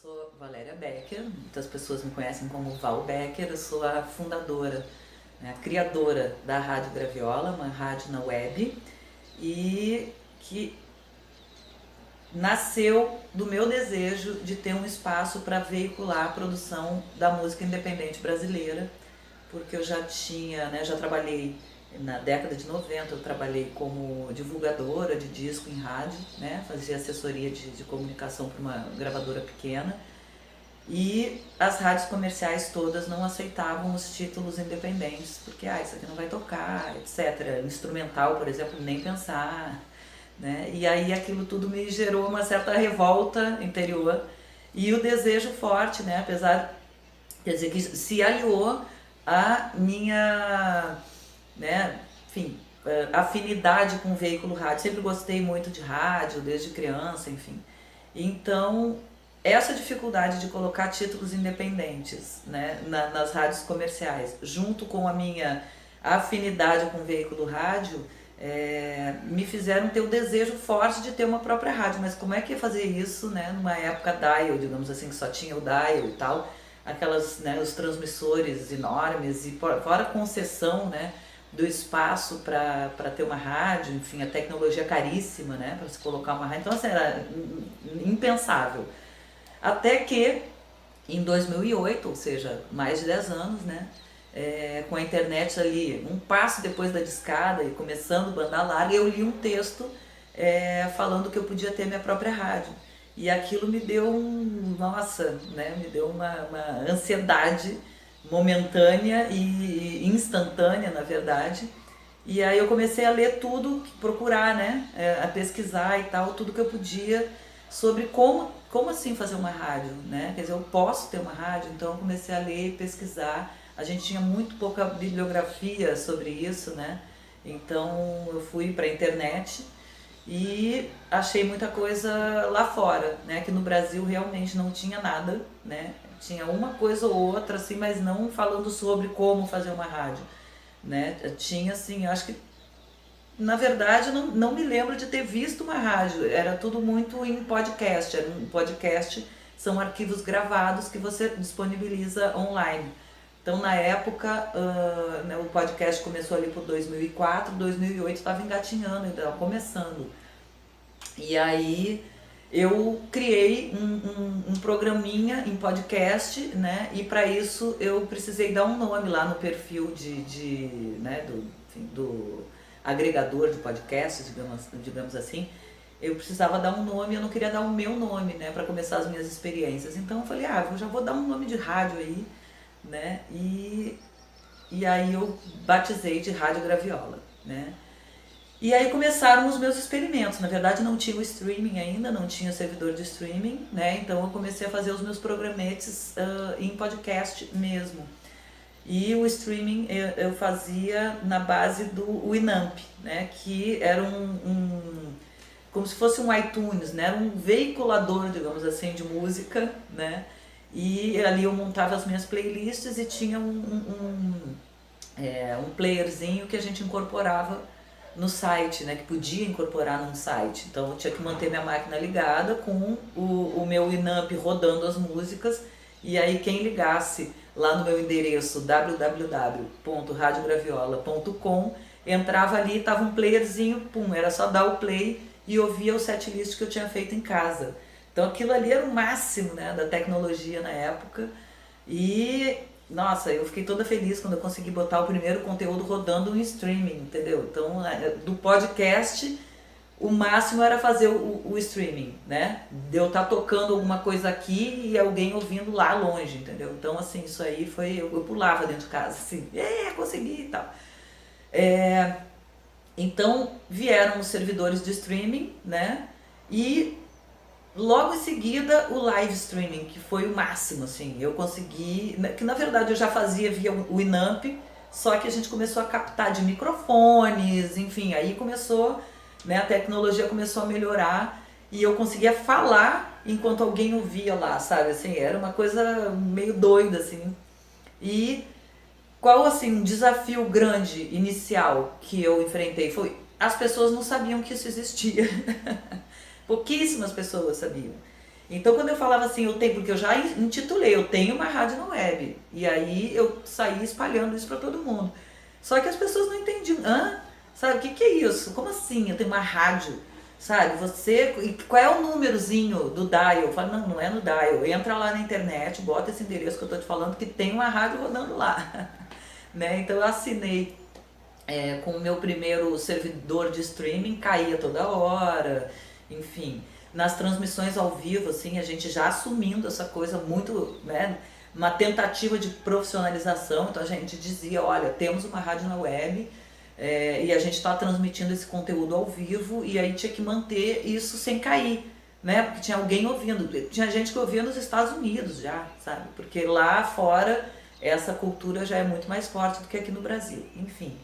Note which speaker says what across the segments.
Speaker 1: sou Valéria Becker, muitas pessoas me conhecem como Val Becker, eu sou a fundadora, né, a criadora da Rádio Graviola, uma rádio na web, e que nasceu do meu desejo de ter um espaço para veicular a produção da música independente brasileira, porque eu já tinha, né, já trabalhei na década de 90, eu trabalhei como divulgadora de disco em rádio, né, fazia assessoria de comunicação para uma gravadora pequena, e as rádios comerciais todas não aceitavam os títulos independentes, porque isso aqui não vai tocar, etc. Instrumental, por exemplo, nem pensar, né? E aí aquilo tudo me gerou uma certa revolta interior e o desejo forte, né? Apesar, quer dizer, que se aliou à minha, né, enfim, afinidade com o veículo rádio. Sempre gostei muito de rádio, desde criança, enfim. Então, essa dificuldade de colocar títulos independentes, né, nas rádios comerciais, junto com a minha afinidade com o veículo rádio, me fizeram ter o desejo forte de ter uma própria rádio. Mas como é que ia fazer isso, né, numa época dial, digamos assim, que só tinha o dial e tal, aquelas, né, os transmissores enormes e fora a concessão, né, do espaço para ter uma rádio, enfim, a tecnologia caríssima, né, para se colocar uma rádio. Então, assim, era impensável. Até que, em 2008, ou seja, mais de 10 anos, né, com a internet ali, um passo depois da discada e começando banda larga, eu li um texto falando que eu podia ter minha própria rádio. E aquilo me deu nossa, né, me deu uma ansiedade momentânea e instantânea, na verdade. E aí eu comecei a ler tudo, procurar, né, a pesquisar e tal, tudo que eu podia sobre como assim fazer uma rádio, né? Quer dizer, eu posso ter uma rádio, então eu comecei a ler e pesquisar. A gente tinha muito pouca bibliografia sobre isso, né? Então eu fui para a internet e achei muita coisa lá fora, né? Que no Brasil realmente não tinha nada, né? Tinha uma coisa ou outra, assim, mas não falando sobre como fazer uma rádio, né? Tinha, assim, eu acho que na verdade, não me lembro de ter visto uma rádio, era tudo muito em podcast. Era um podcast, são arquivos gravados que você disponibiliza online. Então, na época, né, o podcast começou ali por 2004, 2008 estava engatinhando, estava começando. E aí eu criei um programinha em podcast, né? E para isso eu precisei dar um nome lá no perfil né, do agregador de podcasts, digamos assim. Eu precisava dar um nome, eu não queria dar o meu nome, né, para começar as minhas experiências. Então eu falei, eu já vou dar um nome de rádio aí, né? E aí eu batizei de Rádio Graviola, né? E aí começaram os meus experimentos. Na verdade não tinha o streaming ainda, não tinha servidor de streaming, né? Então eu comecei a fazer os meus programetes em podcast mesmo. E o streaming eu fazia na base do Winamp, né? Que era como se fosse um iTunes, né? Era um veiculador, digamos assim, de música, né? E ali eu montava as minhas playlists e tinha um playerzinho que a gente incorporava no site, né, que podia incorporar num site. Então eu tinha que manter minha máquina ligada com o meu Winamp rodando as músicas, e aí quem ligasse lá no meu endereço www.radiograviola.com entrava ali, tava um playerzinho, pum, era só dar o play e ouvia o setlist que eu tinha feito em casa. Então aquilo ali era o máximo, né, da tecnologia na época. E nossa, eu fiquei toda feliz quando eu consegui botar o primeiro conteúdo rodando em streaming, entendeu? Então, do podcast, o máximo era fazer o streaming, né? De eu estar tocando alguma coisa aqui e alguém ouvindo lá longe, entendeu? Então, assim, isso aí foi... Eu pulava dentro de casa, assim, consegui e tal. Então, vieram os servidores de streaming, né? E logo em seguida o live streaming, que foi o máximo, assim, eu consegui, que na verdade eu já fazia via o Winamp, só que a gente começou a captar de microfones, enfim, aí começou, né, a tecnologia começou a melhorar e eu conseguia falar enquanto alguém ouvia lá, sabe, assim, era uma coisa meio doida, assim. E qual, assim, um desafio grande inicial que eu enfrentei foi, as pessoas não sabiam que isso existia. Pouquíssimas pessoas sabiam. Então quando eu falava assim, eu tenho, porque eu já intitulei, eu tenho uma rádio na web. E aí eu saí espalhando isso para todo mundo. Só que as pessoas não entendiam. Hã? Sabe, o que que é isso? Como assim? Eu tenho uma rádio. Sabe, você. Qual é o númerozinho do dial? Eu falo, não, não é no dial. Entra lá na internet, bota esse endereço que eu tô te falando, que tem uma rádio rodando lá. Né? Então eu assinei com o meu primeiro servidor de streaming, caía toda hora, enfim. Nas transmissões ao vivo, assim, a gente já assumindo essa coisa muito, né, uma tentativa de profissionalização, então a gente dizia, olha, temos uma rádio na web e a gente está transmitindo esse conteúdo ao vivo e aí tinha que manter isso sem cair, né, porque tinha alguém ouvindo, tinha gente que ouvia nos Estados Unidos já, sabe, porque lá fora essa cultura já é muito mais forte do que aqui no Brasil, enfim.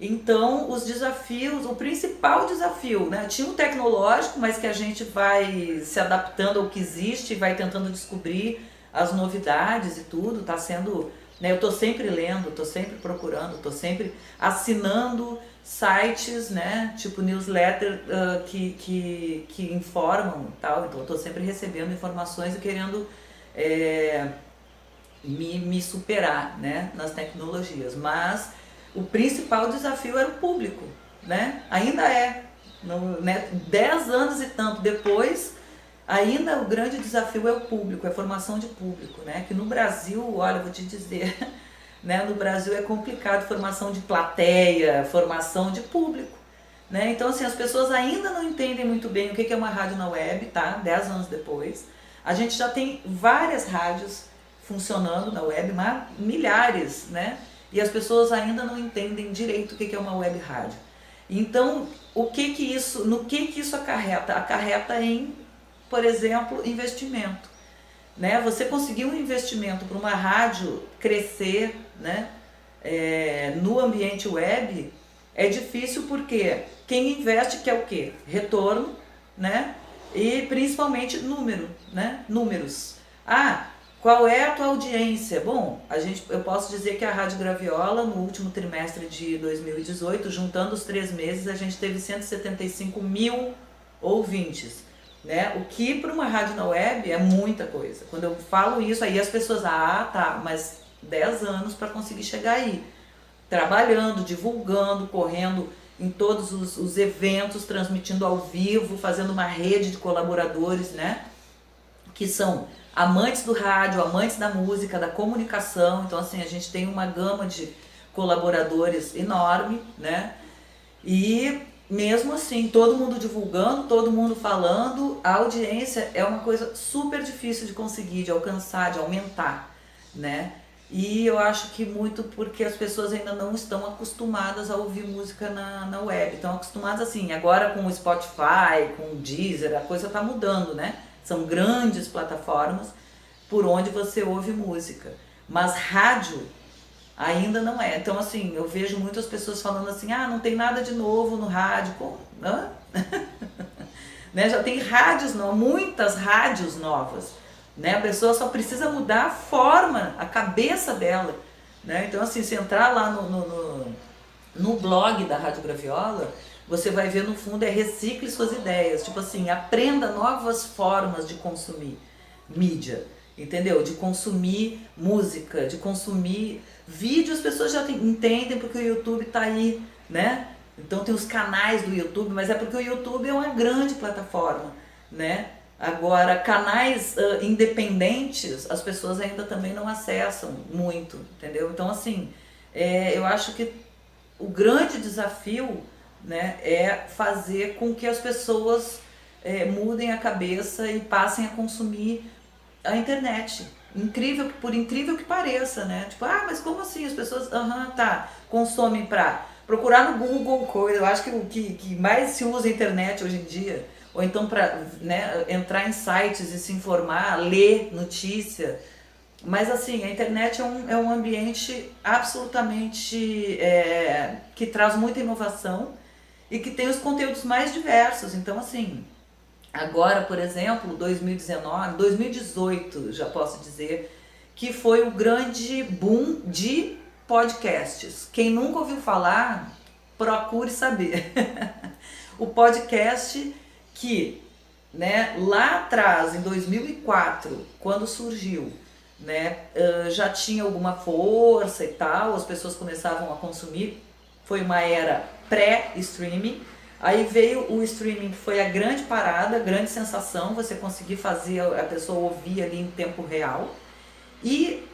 Speaker 1: Então, os desafios, o principal desafio, né? Tinha o tecnológico, mas que a gente vai se adaptando ao que existe, vai tentando descobrir as novidades e tudo, tá sendo, né? Eu tô sempre lendo, tô sempre procurando, tô sempre assinando sites, né? Tipo newsletter que informam e tal, então eu tô sempre recebendo informações e querendo me superar, né? Nas tecnologias, mas o principal desafio era o público, né? Ainda é, né? 10 anos e tanto depois, ainda o grande desafio é o público, é a formação de público, né? Que no Brasil, olha, eu vou te dizer, né? No Brasil é complicado formação de plateia, formação de público, né? Então, assim, as pessoas ainda não entendem muito bem o que é uma rádio na web, tá? 10 anos depois. A gente já tem várias rádios funcionando na web, mas milhares, né? E as pessoas ainda não entendem direito o que é uma web rádio. Então, no que isso acarreta? Acarreta em, por exemplo, investimento. Né? Você conseguir um investimento para uma rádio crescer, né? No ambiente web é difícil porque quem investe quer o quê? Retorno, né? E principalmente né? Números. Qual é a tua audiência? Bom, eu posso dizer que a Rádio Graviola, no último trimestre de 2018, juntando os 3 meses, a gente teve 175 mil ouvintes. Né? O que para uma rádio na web é muita coisa. Quando eu falo isso, aí as pessoas, tá, mas 10 anos para conseguir chegar aí. Trabalhando, divulgando, correndo em todos os eventos, transmitindo ao vivo, fazendo uma rede de colaboradores, né? Que são amantes do rádio, amantes da música, da comunicação. Então, assim, a gente tem uma gama de colaboradores enorme, né? E mesmo assim, todo mundo divulgando, todo mundo falando, a audiência é uma coisa super difícil de conseguir, de alcançar, de aumentar, né? E eu acho que muito porque as pessoas ainda não estão acostumadas a ouvir música na web. Estão acostumadas assim, agora com o Spotify, com o Deezer, a coisa tá mudando, né? São grandes plataformas por onde você ouve música. Mas rádio ainda não é. Então, assim, eu vejo muitas pessoas falando assim, não tem nada de novo no rádio. Como? Né? Já tem rádios novas, muitas rádios novas. Né? A pessoa só precisa mudar a forma, a cabeça dela. Né? Então, assim, se entrar lá no blog da Rádio Graviola, você vai ver no fundo recicle suas ideias, tipo assim, aprenda novas formas de consumir mídia, entendeu? De consumir música, de consumir vídeo, as pessoas já entendem porque o YouTube tá aí, né? Então tem os canais do YouTube, mas é porque o YouTube é uma grande plataforma, né? Agora, canais independentes, as pessoas ainda também não acessam muito, entendeu? Então, assim, eu acho que o grande desafio, né, é fazer com que as pessoas mudem a cabeça e passem a consumir a internet. Por incrível que pareça, né? Tipo, mas como assim? As pessoas, consomem para procurar no Google coisa. Eu acho que o que mais se usa a internet hoje em dia, ou então para, né, entrar em sites e se informar, ler notícia. Mas assim, a internet é um ambiente absolutamente que traz muita inovação e que tem os conteúdos mais diversos. Então, assim, agora, por exemplo, 2019, 2018, já posso dizer, que foi o grande boom de podcasts. Quem nunca ouviu falar, procure saber. O podcast que né, lá atrás, em 2004, quando surgiu, né, já tinha alguma força e tal, as pessoas começavam a consumir, foi uma era pré-streaming. Aí veio o streaming, que foi a grande parada, a grande sensação, você conseguir fazer a pessoa ouvir ali em tempo real. E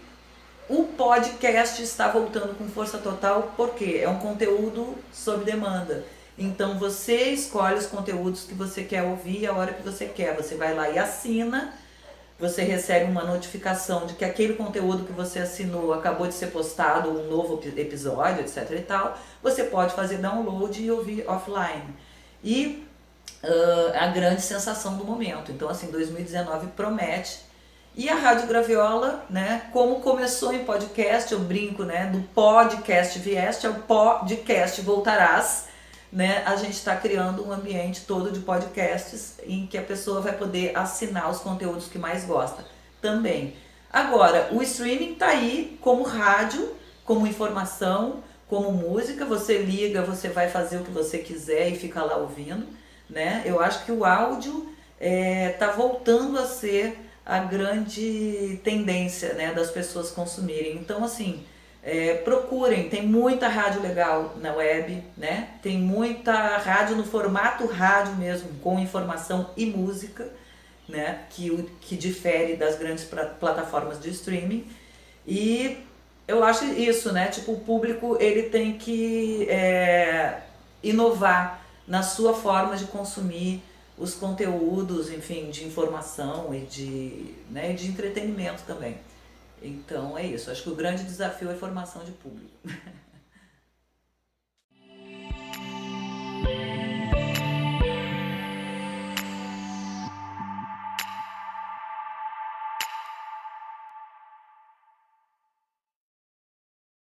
Speaker 1: o podcast está voltando com força total porque é um conteúdo sob demanda. Então você escolhe os conteúdos que você quer ouvir a hora que você quer. Você vai lá e assina, você recebe uma notificação de que aquele conteúdo que você assinou acabou de ser postado, um novo episódio, etc e tal. Você pode fazer download e ouvir offline. E a grande sensação do momento. Então, assim, 2019 promete. E a Rádio Graviola, né, como começou em podcast, eu brinco, né, do podcast vieste ao podcast voltarás, né, a gente está criando um ambiente todo de podcasts em que a pessoa vai poder assinar os conteúdos que mais gosta também. Agora, o streaming está aí como rádio, como informação, como música, você liga, você vai fazer o que você quiser e fica lá ouvindo, né? Eu acho que o áudio está voltando a ser a grande tendência, né, das pessoas consumirem. Então, assim, procurem, tem muita rádio legal na web, né? Tem muita rádio no formato rádio mesmo, com informação e música, né? Que difere das grandes plataformas de streaming. E eu acho isso, né? Tipo, o público ele tem que inovar na sua forma de consumir os conteúdos, enfim, de informação e né, de entretenimento também. Então é isso, acho que o grande desafio é a formação de público.